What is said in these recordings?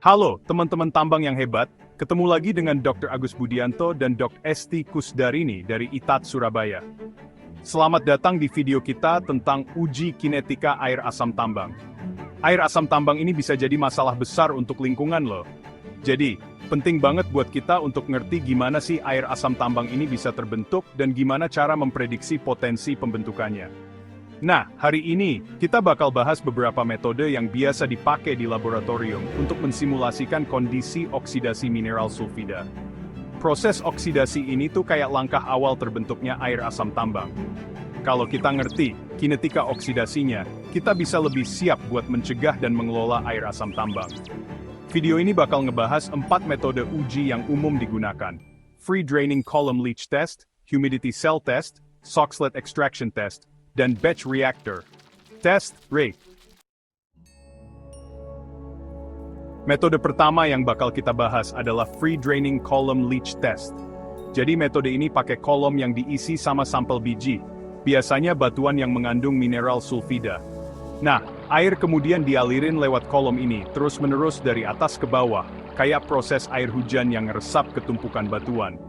Halo, teman-teman tambang yang hebat. Ketemu lagi dengan Dr. Agus Budianto dan Dr. Esti Kusdarini dari ITAT Surabaya. Selamat datang di video kita tentang uji kinetika air asam tambang. Air asam tambang ini bisa jadi masalah besar untuk lingkungan loh. Jadi, penting banget buat kita untuk ngerti gimana sih air asam tambang ini bisa terbentuk dan gimana cara memprediksi potensi pembentukannya. Nah, hari ini, kita bakal bahas beberapa metode yang biasa dipakai di laboratorium untuk mensimulasikan kondisi oksidasi mineral sulfida. Proses oksidasi ini tuh kayak langkah awal terbentuknya air asam tambang. Kalau kita ngerti kinetika oksidasinya, kita bisa lebih siap buat mencegah dan mengelola air asam tambang. Video ini bakal ngebahas 4 metode uji yang umum digunakan. Free Draining Column Leach Test, Humidity Cell Test, Soxhlet Extraction Test, dan Batch Reactor Test Rate. Metode pertama yang bakal kita bahas adalah Free Draining Column Leach Test. Jadi metode ini pakai kolom yang diisi sama sampel biji, biasanya batuan yang mengandung mineral sulfida. Nah, air kemudian dialirin lewat kolom ini terus-menerus dari atas ke bawah, kayak proses air hujan yang ngeresap ke tumpukan batuan.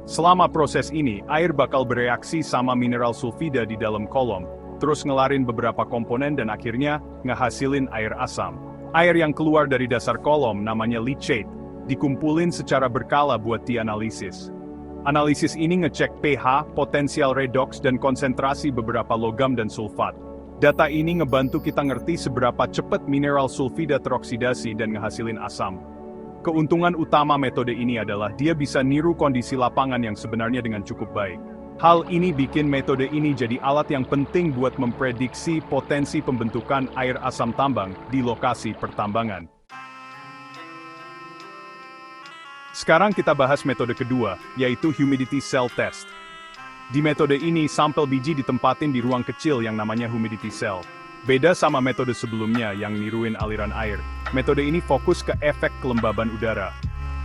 Selama proses ini, air bakal bereaksi sama mineral sulfida di dalam kolom, terus ngelarin beberapa komponen dan akhirnya ngehasilin air asam. Air yang keluar dari dasar kolom namanya leachate, dikumpulin secara berkala buat dianalisis. Analisis ini ngecek pH, potensial redox dan konsentrasi beberapa logam dan sulfat. Data ini ngebantu kita ngerti seberapa cepat mineral sulfida teroksidasi dan ngehasilin asam. Keuntungan utama metode ini adalah dia bisa niru kondisi lapangan yang sebenarnya dengan cukup baik. Hal ini bikin metode ini jadi alat yang penting buat memprediksi potensi pembentukan air asam tambang di lokasi pertambangan. Sekarang kita bahas metode kedua, yaitu Humidity Cell Test. Di metode ini, sampel biji ditempatin di ruang kecil yang namanya humidity cell. Beda sama metode sebelumnya yang niruin aliran air. Metode ini fokus ke efek kelembaban udara.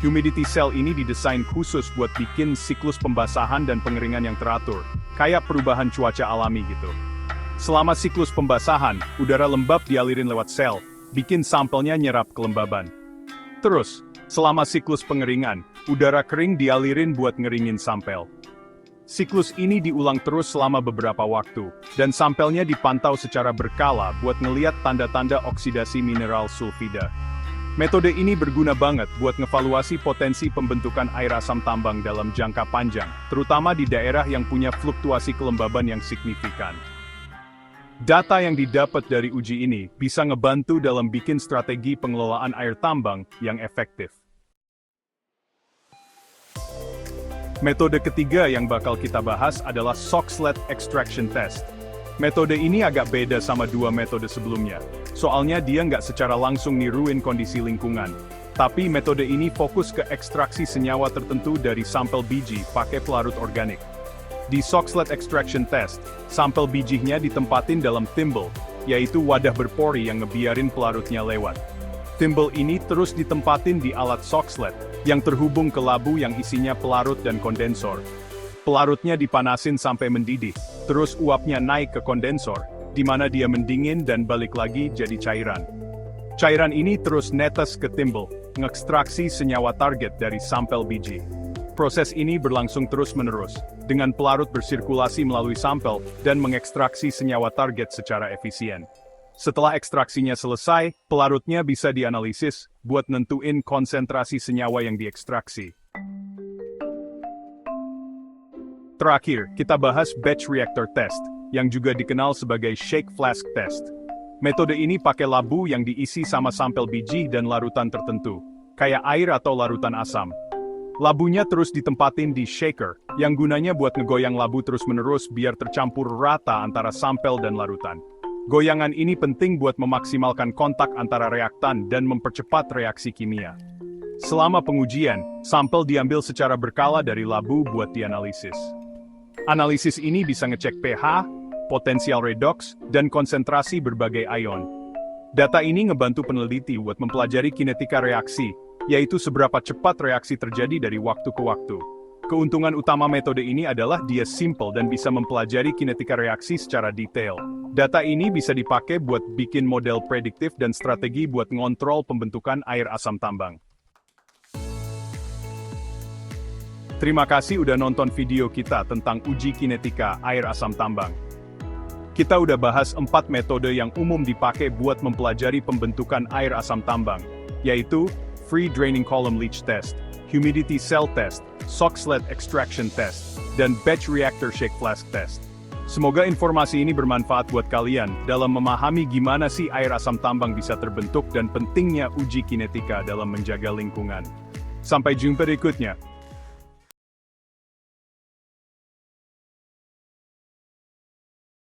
Humidity cell ini didesain khusus buat bikin siklus pembasahan dan pengeringan yang teratur, kayak perubahan cuaca alami gitu. Selama siklus pembasahan, udara lembab dialirin lewat sel, bikin sampelnya nyerap kelembaban. Terus, selama siklus pengeringan, udara kering dialirin buat ngeringin sampel. Siklus ini diulang terus selama beberapa waktu, dan sampelnya dipantau secara berkala buat ngeliat tanda-tanda oksidasi mineral sulfida. Metode ini berguna banget buat ngevaluasi potensi pembentukan air asam tambang dalam jangka panjang, terutama di daerah yang punya fluktuasi kelembaban yang signifikan. Data yang didapat dari uji ini bisa ngebantu dalam bikin strategi pengelolaan air tambang yang efektif. Metode ketiga yang bakal kita bahas adalah Soxhlet Extraction Test. Metode ini agak beda sama dua metode sebelumnya, soalnya dia nggak secara langsung niruin kondisi lingkungan. Tapi metode ini fokus ke ekstraksi senyawa tertentu dari sampel biji pakai pelarut organik. Di Soxhlet Extraction Test, sampel bijinya ditempatin dalam thimble, yaitu wadah berpori yang ngebiarin pelarutnya lewat. Thimble ini terus ditempatin di alat Soxhlet, yang terhubung ke labu yang isinya pelarut dan kondensor. Pelarutnya dipanasin sampai mendidih, terus uapnya naik ke kondensor, di mana dia mendingin dan balik lagi jadi cairan. Cairan ini terus netes ke thimble, ngekstraksi senyawa target dari sampel biji. Proses ini berlangsung terus-menerus, dengan pelarut bersirkulasi melalui sampel dan mengekstraksi senyawa target secara efisien. Setelah ekstraksinya selesai, pelarutnya bisa dianalisis buat nentuin konsentrasi senyawa yang diekstraksi. Terakhir, kita bahas Batch Reactor Test, yang juga dikenal sebagai Shake Flask Test. Metode ini pakai labu yang diisi sama sampel biji dan larutan tertentu, kayak air atau larutan asam. Labunya terus ditempatin di shaker, yang gunanya buat ngegoyang labu terus-menerus biar tercampur rata antara sampel dan larutan. Goyangan ini penting buat memaksimalkan kontak antara reaktan dan mempercepat reaksi kimia. Selama pengujian, sampel diambil secara berkala dari labu buat dianalisis. Analisis ini bisa ngecek pH, potensial redox, dan konsentrasi berbagai ion. Data ini ngebantu peneliti buat mempelajari kinetika reaksi, yaitu seberapa cepat reaksi terjadi dari waktu ke waktu. Keuntungan utama metode ini adalah dia simple dan bisa mempelajari kinetika reaksi secara detail. Data ini bisa dipakai buat bikin model prediktif dan strategi buat ngontrol pembentukan air asam tambang. Terima kasih udah nonton video kita tentang uji kinetika air asam tambang. Kita udah bahas 4 metode yang umum dipakai buat mempelajari pembentukan air asam tambang, yaitu Free Draining Column Leach Test, Humidity Cell Test, Soxhlet Extraction Test, dan Batch Reactor Shake Flask Test. Semoga informasi ini bermanfaat buat kalian dalam memahami gimana sih air asam tambang bisa terbentuk dan pentingnya uji kinetika dalam menjaga lingkungan. Sampai jumpa berikutnya.